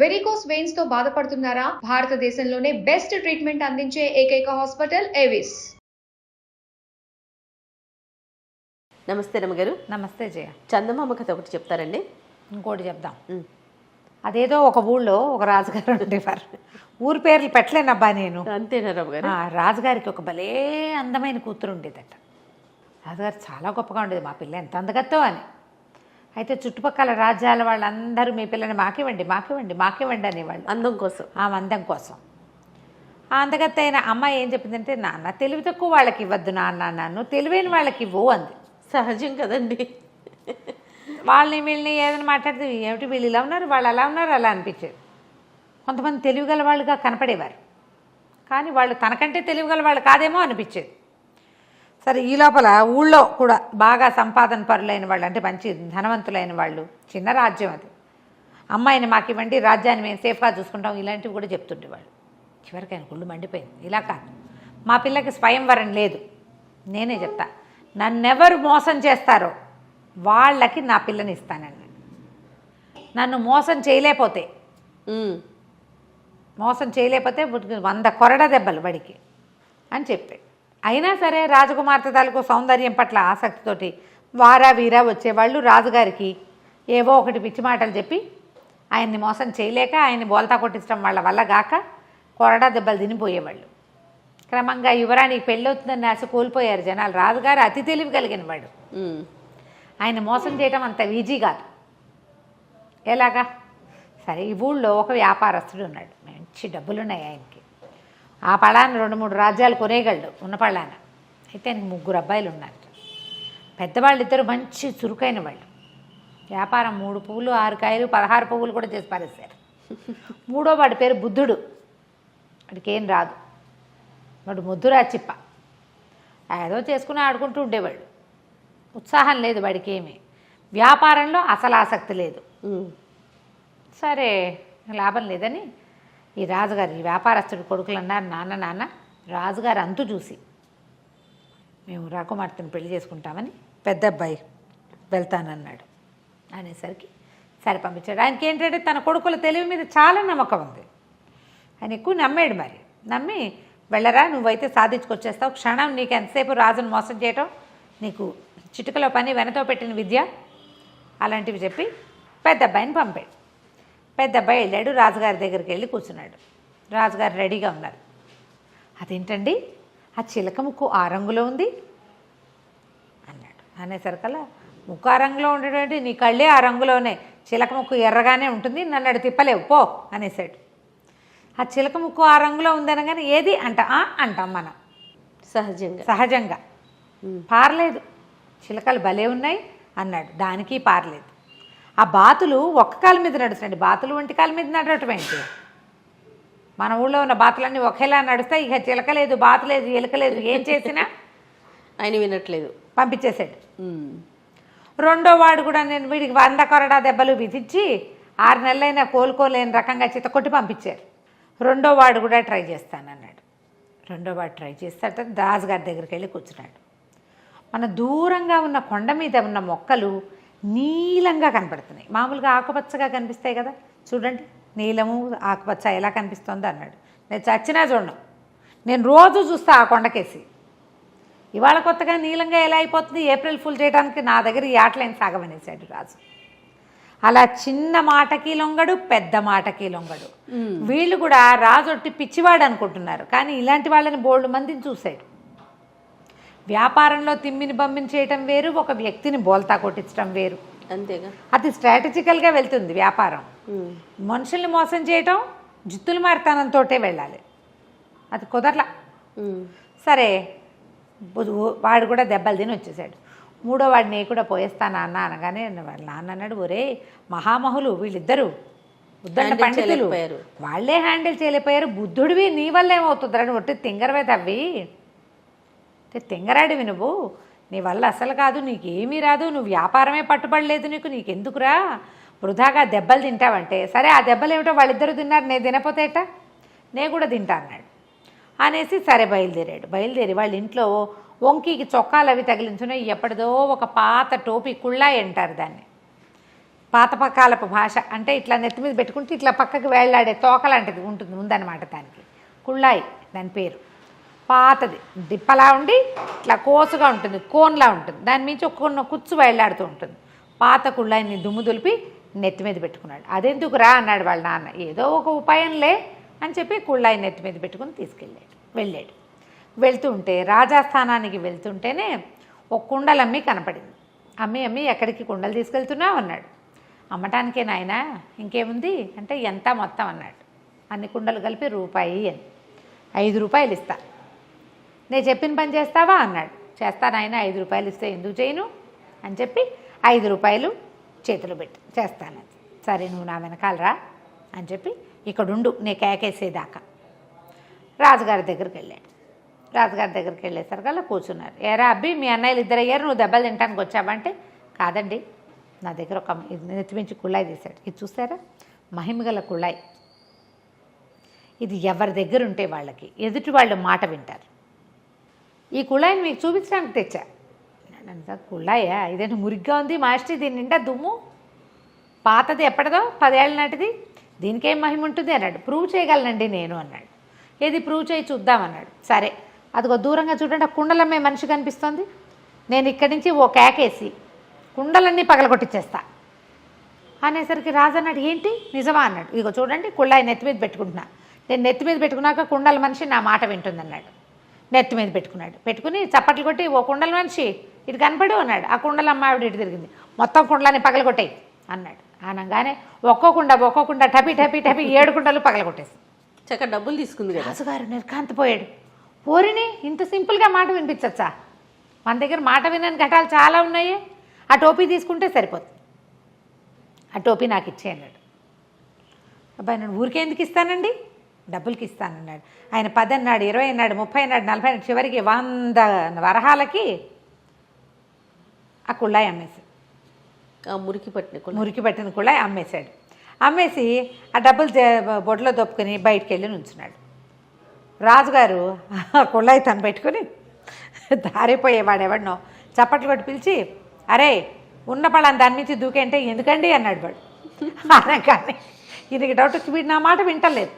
Varicose veins తో బాధపడుతున్నారా? భారతదేశంలోనే బెస్ట్ ట్రీట్మెంట్ అందించే ఏకైక హాస్పిటల్ ఏవిస్. నమస్తే రమగారు. నమస్తే జయ. చందమామ కథ ఒకటి చెప్తారండి. ఇంకోటి చెప్దాం. అదేదో ఒక ఊళ్ళో ఒక రాజుగారు ఉండేవారు. ఊరి పేర్లు పెట్టలేనబ్బా నేను. అంతేనా రమగారు? రాజుగారికి ఒక భలే అందమైన కూతురు ఉండేదట. రాజుగారు చాలా గొప్పగా ఉండేది. మా పిల్ల ఎంత అందగత్తో అని. అయితే చుట్టుపక్కల రాజ్యాల వాళ్ళందరూ మీ పిల్లని మాకివ్వండి మాకివ్వండి మాకివ్వండి అనేవాళ్ళు. అందం కోసం. ఆ అందం కోసం. ఆ అందగత్త అయిన అమ్మాయి ఏం చెప్పిందంటే, నాన్న తెలివి తక్కువ వాళ్ళకి ఇవ్వద్దు నాన్న, నన్ను తెలివైన వాళ్ళకి ఇవ్వు అంది. సహజం కదండి. వాళ్ళని వీళ్ళని ఏదైనా మాట్లాడితే ఏమిటి వీళ్ళు ఇలా ఉన్నారు వాళ్ళు అలా ఉన్నారు అలా అనిపించేది. కొంతమంది తెలివిగల వాళ్ళుగా కనపడేవారు, కానీ వాళ్ళు తనకంటే తెలివిగల వాళ్ళు కాదేమో అనిపించేది. సరే, ఈ లోపల ఊళ్ళో కూడా బాగా సంపాదన పరులైన వాళ్ళు, అంటే మంచి ధనవంతులైన వాళ్ళు, చిన్న రాజ్యం అది, అమ్మాయిని మాకు ఇవ్వండి రాజ్యాన్ని మేము సేఫ్గా చూసుకుంటాం ఇలాంటివి కూడా చెప్తుండేవాళ్ళు. చివరికి ఆయన గుళ్ళు మండిపోయింది. ఇలా కాదు, మా పిల్లకి స్వయంవరం లేదు, నేనే చెప్తా, నన్నెవరు మోసం చేస్తారో వాళ్ళకి నా పిల్లని ఇస్తానండి. నన్ను మోసం చేయలేకపోతే 100 కొరడ దెబ్బలు బడికి అని చెప్పాడు. అయినా సరే రాజకుమార్తె తాలూకు సౌందర్యం పట్ల ఆసక్తితోటి వారా వీరా వచ్చేవాళ్ళు రాజుగారికి ఏవో ఒకటి పిచ్చి మాటలు చెప్పి ఆయన్ని మోసం చేయలేక ఆయన్ని బోల్తా కొట్టించడం వాళ్ళ వల్ల గాక కొరడా దెబ్బలు తినిపోయేవాళ్ళు. క్రమంగా యువరానికి పెళ్ళవుతుందని ఆశ కోల్పోయారు జనాలు. రాజుగారు అతి తెలివి కలిగిన వాడు. ఆయన మోసం చేయటం అంత ఈజీ కాదు. ఎలాగా? సరే, ఈ ఊళ్ళో ఒక వ్యాపారస్తుడు ఉన్నాడు. మంచి డబ్బులున్నాయి ఆయనకి. ఆ పళాన 2-3 రాజ్యాలు కొనేయగలడు ఉన్న పళాన. అయితే ఆయనకి 3 అబ్బాయిలు ఉన్నారు. పెద్దవాళ్ళిద్దరూ మంచి చురుకైన వాళ్ళు. వ్యాపారం 3 పువ్వులు 6 కాయలు 16 పువ్వులు కూడా చేసి పారేశారు. 3వ వాడి పేరు బుద్ధుడు. వాడికి ఏం రాదు, వాడు ముద్దురా చిప్ప. ఏదో చేసుకుని ఆడుకుంటూ ఉండేవాడు. ఉత్సాహం లేదు వాడికి, ఏమి వ్యాపారంలో అసలు ఆసక్తి లేదు. సరే, లాభం లేదని ఈ రాజుగారు, ఈ వ్యాపారస్తుడి కొడుకులు అన్నారు, నాన్న నాన్న రాజుగారు అంతు చూసి మేము రాకుమార్తెను పెళ్లి చేసుకుంటామని పెద్ద అబ్బాయి వెళ్తానన్నాడు. అనేసరికి సరే పంపించాడు. ఆయనకి ఏంటంటే తన కొడుకుల తెలివి మీద చాలా నమ్మకం ఉంది. ఆయన ఎక్కువ నమ్మాడు. మరి నమ్మి, వెళ్ళరా నువ్వైతే సాధించుకొచ్చేస్తావు, క్షణం నీకు ఎంతసేపు రాజును మోసం చేయటం, నీకు చిటుకలో పని వెనతో పెట్టిన విద్య, అలాంటివి చెప్పి పెద్ద అబ్బాయిని పంపాడు. పెద్ద అబ్బాయి వెళ్ళాడు, రాజుగారి దగ్గరికి వెళ్ళి కూర్చున్నాడు. రాజుగారు రెడీగా ఉన్నారు. అదేంటండి ఆ చిలక ముక్కు ఆ రంగులో ఉంది అన్నాడు. అనేసరికల్లా ముక్కు ఆ రంగులో ఉండేటువంటి నీ కళ్ళే ఆ రంగులోనే, చిలక ముక్కు ఎర్రగానే ఉంటుంది, నన్ను అడి తిప్పలేవు పో అనేసాడు. ఆ చిలక ముక్కు ఆ రంగులో ఉందనగానే ఏది అంటాం మనం సహజంగా. పారలేదు, చిలకలు భలే ఉన్నాయి అన్నాడు. దానికి పారలేదు. ఆ బాతులు ఒక్క కాలు మీద నడుస్తున్నాడు. బాతులు ఒంటి కాలు మీద నడవటం ఏంటి? మన ఊళ్ళో ఉన్న బాతులన్నీ ఒకేలా నడుస్తాయి. ఇక చిలక లేదు, బాతు లేదు, ఎలుక లేదు, ఏం చేసినా ఆయన వినట్లేదు, పంపించేశాడు. 2వ వాడు కూడా నేను వీడికి 100 కొరడా దెబ్బలు విధించి 6 నెలలైనా కోలుకోలేని రకంగా చితకొట్టి పంపించారు. 2వ వాడు కూడా ట్రై చేస్తానన్నాడు. 2వ వాడు ట్రై చేస్తాట. రాజుగారి దగ్గరికి వెళ్ళి కూర్చున్నాడు. మన దూరంగా ఉన్న కొండ మీద ఉన్న మొక్కలు నీలంగా కనపడుతున్నాయి. మామూలుగా ఆకుపచ్చగా కనిపిస్తాయి కదా, చూడండి నీలము ఆకుపచ్చ ఎలా కనిపిస్తుందో అన్నాడు. నేను చచ్చినా చూడను, నేను రోజు చూస్తా ఆ కొండకేసి. ఇవాళ కొత్తగా నీలంగా ఎలా అయిపోతుంది, ఏప్రిల్ ఫుల్ చేయడానికి నా దగ్గర ఈ ఆటలైన సాగమనేసాడు రాజు. అలా చిన్న మాటకి లొంగడు, పెద్ద మాటకి లొంగడు. వీళ్ళు కూడా రాజొట్టి పిచ్చివాడు అనుకుంటున్నారు, కానీ ఇలాంటి వాళ్ళని బోల్డ్ మందిని చూశాడు. వ్యాపారంలో తిమ్మిని బమ్మిని చేయటం వేరు, ఒక వ్యక్తిని బోల్తా కొట్టించడం వేరు. అంతేగా, అది స్ట్రాటజికల్గా వెళ్తుంది వ్యాపారం. మనుషుల్ని మోసం చేయటం జిత్తులు మారితనంతో వెళ్ళాలి, అది కుదరలా. సరే, వాడు కూడా దెబ్బలు తిని వచ్చేసాడు. 3వ వాడు నీ కూడా పోయేస్తాను నాన్న అనగానే వాళ్ళ నాన్న అన్నాడు, ఒరే మహామహులు వీళ్ళిద్దరూ ఉద్దండ పండితులు, వాళ్ళే హ్యాండిల్ చేయలేకపోయారు, బుద్ధుడివి నీ వల్ల ఏమవుతుందని ఒట్టి తింగరవే తవ్వి, తింగరాడివి నువ్వు, నీ వల్ల అసలు కాదు, నీకేమీ రాదు, నువ్వు వ్యాపారమే పట్టుబడలేదు, నీకెందుకురా వృధాగా దెబ్బలు తింటావంటే, సరే ఆ దెబ్బలు ఏమిటో వాళ్ళిద్దరూ తిన్నారు, నేను తినపోతేట నేను కూడా తింటా అన్నాడు. అనేసి సరే బయలుదేరి వాళ్ళ ఇంట్లో వంకీకి చొక్కాలు అవి తగిలించున్నాయి. ఎప్పటిదో ఒక పాత టోపీ కుళ్ళాయి అంటారు దాన్ని, పాతపకాలపు భాష అంటే ఇట్లా నెత్తి మీద పెట్టుకుంటే ఇట్లా పక్కకి వేళ్లాడే తోక లాంటిది ఉంటుంది ఉందన్నమాట దానికి. కుళ్ళాయి దాని పేరు. పాతది డిప్పలా ఉండి ఇట్లా కోసుగా ఉంటుంది, కోన్లా ఉంటుంది, దాని మించి ఒక కుచ్చు వేళ్లాడుతూ ఉంటుంది. పాత కుళ్ళాయిని దుమ్ము దులిపి నెత్తి మీద పెట్టుకున్నాడు. అదెందుకు రా అన్నాడు వాళ్ళ నాన్న. ఏదో ఒక ఉపాయంలే అని చెప్పి కుళ్ళాయి నెత్తి మీద పెట్టుకుని వెళ్ళాడు. వెళ్తూ ఉంటే రాజాస్థానానికి వెళ్తుంటేనే ఒక కుండలమ్మి కనపడింది. అమ్మి ఎక్కడికి కుండలు తీసుకెళ్తున్నావు అన్నాడు. అమ్మటానికే నాయనా, ఇంకేముంది అంటే ఎంత మొత్తం అన్నాడు. అన్ని కుండలు కలిపి రూపాయి అని. 5 రూపాయలు ఇస్తా, నేను చెప్పిన పని చేస్తావా అన్నాడు. చేస్తానాయన, 5 రూపాయలు ఇస్తే ఎందుకు చేయను అని చెప్పి 5 రూపాయలు చేతిలో పెట్టి చేస్తానని. సరే నువ్వు నా వెనకాలరా అని చెప్పి ఇక్కడుండు నే కేకేసేదాకా రాజుగారి దగ్గరికి వెళ్ళాడు. రాజుగారి దగ్గరికి వెళ్ళేసరికల్లా కూర్చున్నారు. ఏరా అబ్బి, మీ అన్నయ్యలు ఇద్దరు అయ్యారు, నువ్వు దెబ్బలు తింటానికి వచ్చావంటే, కాదండి నా దగ్గర ఒక నెత్తిమించి కుళ్ళాయి తీశాడు. ఇది చూసారా, మహిమగల కుళ్ళాయి. ఇది ఎవరి దగ్గర ఉంటే వాళ్ళకి ఎదుటి వాళ్ళు మాట వింటారు. ఈ కుళాయిని మీకు చూపించడానికి తెచ్చా. కుళాయా, ఇదేంటి మురిగ్గా ఉంది మాస్టర్, దీని నిండా దుమ్ము, పాతది ఎప్పటిదో 10 ఏళ్ళ నాటిది, దీనికేం మహిమ ఉంటుంది అన్నాడు. ప్రూవ్ చేయగలనండి నేను అన్నాడు. ఏది ప్రూవ్ చేయి చూద్దామన్నాడు. సరే అదిగో దూరంగా చూడండి, ఆ కుండలమ్మే మనిషి కనిపిస్తోంది, నేను ఇక్కడి నుంచి ఓ కేకేసి కుండలన్నీ పగలగొట్టిచ్చేస్తా అనేసరికి రాజు అన్నాడు. ఏంటి నిజమా అన్నాడు. ఇదిగో చూడండి కుళ్ళాయి నెత్తి మీద పెట్టుకుంటున్నా, నేను నెత్తి మీద పెట్టుకున్నాక కుండల మనిషి నా మాట వింటుందన్నాడు. నెత్తి మీద పెట్టుకున్నాడు. పెట్టుకుని చప్పట్లు కొట్టి, ఓ కుండల మనిషి ఇటు కనపడు అన్నాడు. ఆ కుండల అమ్మావిడ ఇటు తిరిగింది, మొత్తం కుండలని పగలగొట్టాయి అన్నాడు. అనగానే ఒక్కోకుండా టపి 7 కుండలు పగలగొట్టేసి చక్కగా డబ్బులు తీసుకుంది కదా. రాజుగారు నిర్కాంతపోయాడు. పోరిని ఇంత సింపుల్గా మాట వినిపించచ్చా, మన దగ్గర మాట వినని ఘటాలు చాలా ఉన్నాయి, ఆ టోపీ తీసుకుంటే సరిపోతుంది, ఆ టోపీ నాకు ఇచ్చే అన్నాడు. అబ్బాయి నేను ఊరికే ఎందుకు ఇస్తానండి, డబ్బులకి ఇస్తానన్నాడు. ఆయన 10 అన్నాడు, 20 అన్నాడు, 30 అన్నాడు, 40 అన్నాడు, చివరికి 100 వరహాలకి ఆ కుళ్ళాయి అమ్మేశాడు. మురికి పట్టిన కుళ్ళాయి అమ్మేశాడు. అమ్మేసి ఆ డబ్బులు బొడ్లో దొప్పుకొని బయటికి వెళ్ళి నుంచున్నాడు. రాజుగారు ఆ కుళ్ళాయి తను పెట్టుకుని దారిపోయేవాడెవడనో చప్పట్లు కొట్టి పిలిచి, అరే ఉన్న పళ్ళని దాని నుంచి దూకేంటే ఎందుకండి అన్నాడు వాడు. అనగానే ఈయనకి డౌట్ వచ్చి, వీడు నా మాట వింటలేదు.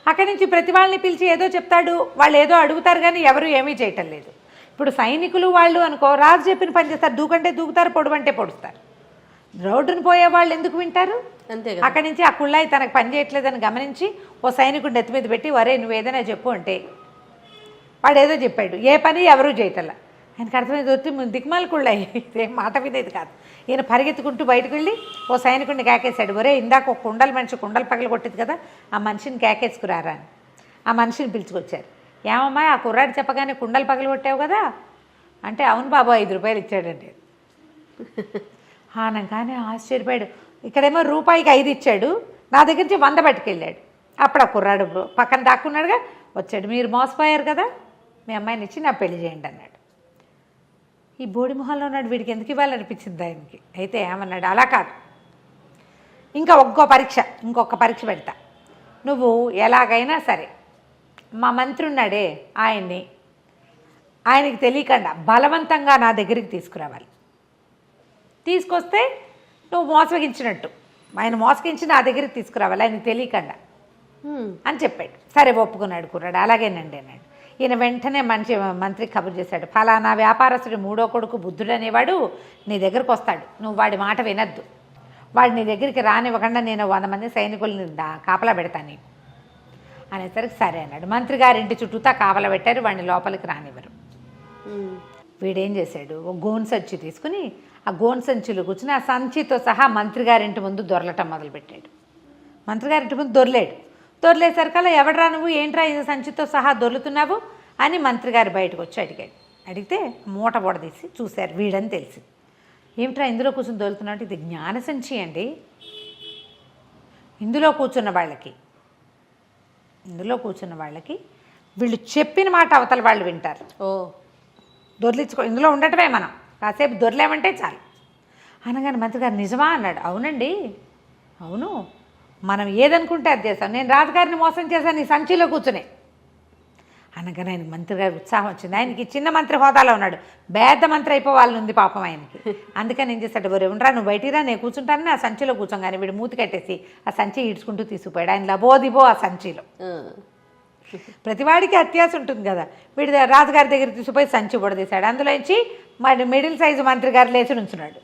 అక్కడి నుంచి ప్రతి వాళ్ళని పిలిచి ఏదో చెప్తాడు, వాళ్ళు ఏదో అడుగుతారు కానీ ఎవరు ఏమీ చేయటం లేదు. ఇప్పుడు సైనికులు వాళ్ళు అనుకో, రాజు చెప్పిన పని చేస్తారు, దూకంటే దూకుతారు, పొడువంటే పొడుస్తారు. రోడ్డును పోయే వాళ్ళు ఎందుకు వింటారు? అంతే. అక్కడి నుంచి ఆ కుళ్ళాయి తనకు పని చేయట్లేదని గమనించి ఓ సైనికుడు నెత్తి మీద పెట్టి, వరే నువ్వు ఏదైనా చెప్పు అంటే వాడు ఏదో చెప్పాడు. ఏ పని ఎవరూ చేయటల్లా. ఆయనకు అర్థమైంది, వచ్చి దిక్మాల కుళ్ళాయి, ఇదేం మాట వినేది కాదు. ఈయన పరిగెత్తుకుంటూ బయటకు వెళ్ళి ఓ సైనికుడిని కేకేశాడు. ఒరే ఇందాక ఒక కుండలు పగలు కొట్టింది కదా, ఆ మనిషిని కేకేసుకురారా అని. ఆ మనిషిని పిలుచుకొచ్చారు. ఏమమ్మా ఆ కుర్రాడు చెప్పగానే కుండలు పగలు కొట్టావు కదా అంటే, అవును బాబు 5 రూపాయలు ఇచ్చాడండి. అనగానే ఆశ్చర్యపోయాడు. ఇక్కడేమో రూపాయికి 5 ఇచ్చాడు, నా దగ్గర నుంచి 100 పట్టుకెళ్ళాడు. అప్పుడు ఆ కుర్రాడు పక్కన దాక్కున్నాడుగా, వచ్చాడు. మీరు మోసపోయారు కదా, మీ అమ్మాయిని ఇచ్చి నా పెళ్లి చేయండి అన్నాడు. ఈ బోడి మొహంలో ఉన్నాడు, వీడికి ఎందుకు ఇవ్వాలనిపించింది ఆయనకి. అయితే ఏమన్నాడు, అలా కాదు, ఇంకొక పరీక్ష పెడతా, నువ్వు ఎలాగైనా సరే మా మంత్రి ఉన్నాడే ఆయనకి తెలియకుండా బలవంతంగా నా దగ్గరికి తీసుకురావాలి. తీసుకొస్తే నువ్వు మోసగించినట్టు, ఆయన మోసగించి నా దగ్గరికి తీసుకురావాలి ఆయనకి తెలియకుండా అని చెప్పాడు. సరే ఒప్పుకున్నాడు కుర్రాడు. అలాగేనండి అన్నాడు. ఈయన వెంటనే మంత్రికి కబురు చేశాడు, ఫలానా వ్యాపారస్తుడి 3వ కొడుకు బుద్ధుడు అనేవాడు నీ దగ్గరకు వస్తాడు, నువ్వు వాడి మాట వినద్దు, వాడు నీ దగ్గరికి రానివ్వకుండా నేను 100 మంది సైనికుల్ని కాపలా పెడతాను నీకు అనేసరికి సరే అన్నాడు. మంత్రి గారింటి చుట్టూతా కాపలా పెట్టారు, వాడిని లోపలికి రానివ్వరు. వీడేం చేశాడు, ఒక గోను సంచి తీసుకుని ఆ గోను సంచిలో కూర్చుని ఆ సంచితో సహా మంత్రి గారింటి ముందు దొరలటం మొదలుపెట్టాడు. మంత్రి గారింటి ముందు దొరలేసరికల్లా, ఎవడరా నువ్వు, ఏంట్రా ఇది సంచితో సహా దొర్లుతున్నావు అని మంత్రి గారు బయటకు వచ్చి అడిగాడు. అడిగితే మూట పొడదీసి చూశారు, వీడని తెలిసి. ఏమిట్రా ఇందులో కూర్చొని దొరుకుతున్నట్టు, ఇది జ్ఞాన సంచి అండి, ఇందులో కూర్చున్న వాళ్ళకి వీళ్ళు చెప్పిన మాట అవతల వాళ్ళు వింటారు. దొర్లించుకో, ఇందులో ఉండటమే, మనం కాసేపు దొరలేమంటే చాలు అనగానే మంత్రి గారు నిజమా అన్నాడు. అవునండి, అవును, మనం ఏదనుకుంటే అది చేస్తాం, నేను రాజుగారిని మోసం చేశాను ఈ సంచిలో కూర్చునే అనగానే ఆయనకి మంత్రి గారి ఉత్సాహం వచ్చింది. ఆయనకి చిన్న మంత్రి హోదాలో ఉన్నాడు, పెద్ద మంత్రి అయిపోవాలని ఉంది పాపం ఆయనకి. అందుకని ఏం చేస్తాడు, ఒరే ఉండరా నువ్వు బయటిరా, నేను కూర్చుంటానని ఆ సంచిలో కూర్చోగానే వీడు మూతి కట్టేసి ఆ సంచి ఈడ్చుకుంటూ తీసుకుపోయాడు. ఆయన లబోదిబో ఆ సంచిలో. ప్రతివాడికి అత్యాస ఉంటుంది కదా, వీడి రాజుగారి దగ్గర తీసుకుపోయి సంచి బుడదీశాడు. అందులోంచి మరి మిడిల్ సైజు మంత్రి గారు లేచి నుంచున్నాడు.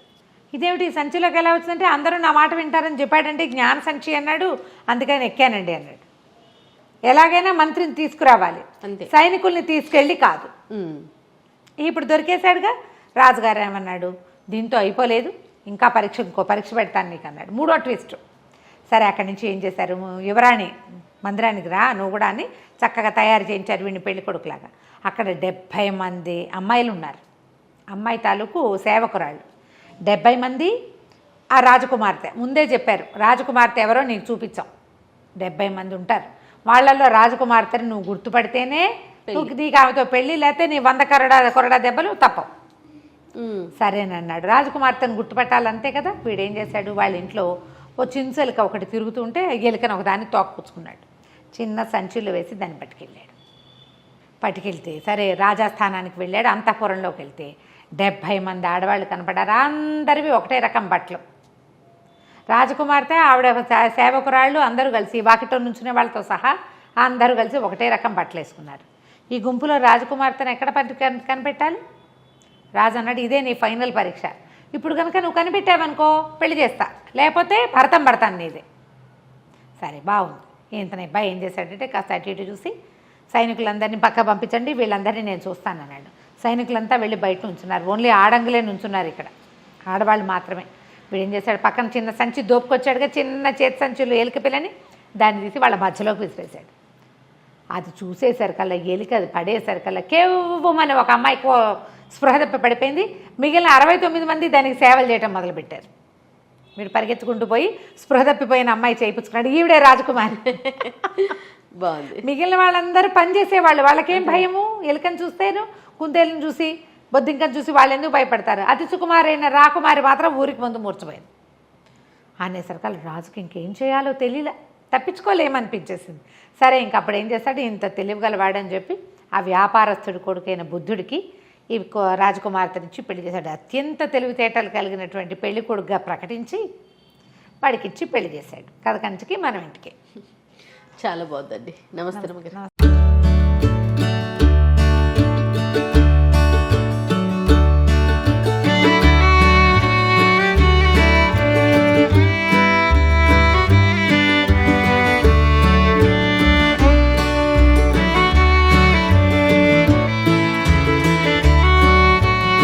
ఇదేమిటి సంచిలోకి ఎలా వచ్చిందంటే, అందరూ నా మాట వింటారని చెప్పాడంటే జ్ఞాన సంచి అన్నాడు, అందుకని ఎక్కానండి అన్నాడు. ఎలాగైనా మంత్రిని తీసుకురావాలి, సైనికుల్ని తీసుకెళ్ళి కాదు. ఇప్పుడు దొరికేశాడుగా. రాజుగారు ఏమన్నాడు, దీంతో అయిపోలేదు, ఇంకా ఇంకో పరీక్ష పెడతాను నీకు అన్నాడు. 3వ ట్విస్ట్. సరే అక్కడి నుంచి ఏం చేశారు, యువరాణి మందిరానికి రా నువ్వు కూడా అని చక్కగా తయారు చేయించారు వీడిని పెళ్లి కొడుకులాగా. అక్కడ 70 మంది అమ్మాయిలు ఉన్నారు, అమ్మాయి తాలూకు సేవకురాళ్ళు 70 మంది. ఆ రాజకుమార్తె ముందే చెప్పారు, రాజకుమార్తె ఎవరో నీకు చూపించాం. 70 మంది ఉంటారు, వాళ్ళల్లో రాజకుమార్తెని నువ్వు గుర్తుపడితేనే నీకు ఆమెతో పెళ్ళి, లేకపోతే నీ 100 కొరడా దెబ్బలు తప్పవు. సరేనన్నాడు. రాజకుమార్తెను గుర్తుపట్టాలంతే కదా. వీడేం చేశాడు, వాళ్ళ ఇంట్లో ఓ చించెలిక ఒకటి తిరుగుతూ ఉంటే ఎలుకను ఒకదాన్ని తోకపుచ్చుకున్నాడు. చిన్న సంచులు వేసి దాన్ని పట్టుకెళ్తే సరే రాజాస్థానానికి వెళ్ళాడు. అంతఃపురంలోకి వెళ్తే 70 మంది ఆడవాళ్ళు కనపడారు. అందరివి ఒకటే రకం బట్టలు. రాజకుమార్తె ఆవిడ సేవకురాళ్ళు అందరూ కలిసి వాకిట్లో నుంచునే వాళ్ళతో సహా అందరూ కలిసి ఒకటే రకం బట్టలు వేసుకున్నారు. ఈ గుంపులో రాజకుమార్తెను ఎక్కడ కనిపెట్టాలి? రాజు అన్నాడు, ఇదే నీ ఫైనల్ పరీక్ష. ఇప్పుడు కనుక నువ్వు కనిపెట్టావనుకో పెళ్లి చేస్తా, లేకపోతే భరతం పడతాను నీదే. సరే బాగుంది. ఇంతనబ్బా ఏం చేశాడంటే కాస్త అటు ఇటు చూసి సైనికులందరినీ పక్క పంపించండి, వీళ్ళందరినీ నేను చూస్తాను అన్నాడు. సైనికులంతా వెళ్ళి బయట నుంచున్నారు. ఓన్లీ ఆడంగులే నుంచున్నారు ఇక్కడ, ఆడవాళ్ళు మాత్రమే. వీడు ఏం చేశాడు, పక్కన చిన్న సంచి దోపుకొచ్చాడుగా, చిన్న చేతి సంచులు ఎలుక పిల్లని, దాన్ని తీసి వాళ్ళ మధ్యలోకి విసిరేశాడు. అది చూసేసరికల్లా ఎలిక అది పడేసరికల్లా కేవ్వమని ఒక అమ్మాయికి స్పృహ తప్పి పడిపోయింది. మిగిలిన 69 మంది దానికి సేవలు చేయటం మొదలుపెట్టారు. వీడు పరిగెత్తుకుంటూ పోయి స్పృహ తప్పిపోయిన అమ్మాయి చేయించుకున్నాడు. ఈవిడే రాజకుమారి. బాగుంది. మిగిలిన వాళ్ళందరూ పనిచేసేవాళ్ళు, వాళ్ళకేం భయము, ఎలుకని చూస్తేను కుందేలను చూసి బొద్దింకని చూసి వాళ్ళు ఎందుకు భయపడతారు. అతి సుకుమారైన రాకుమారి మాత్రం ఊరికి ముందు మూర్చిపోయింది. అనేసరికి రాజుకి ఇంకేం చేయాలో తెలియలే, తప్పించుకోలేమనిపించేసింది. సరే ఇంకప్పుడు ఏం చేస్తాడు, ఇంత తెలివిగలవాడని చెప్పి ఆ వ్యాపారస్తుడి కొడుకైన బుద్ధుడికి ఈ రాజకుమార్తెనిచ్చి పెళ్లి చేశాడు. అత్యంత తెలివితేటలు కలిగినటువంటి పెళ్లి కొడుకుగా ప్రకటించి వాడికిచ్చి పెళ్లి చేశాడు. కథ కంచికి మనం ఇంటికి. చాలా బాగుందండి. నమస్తే.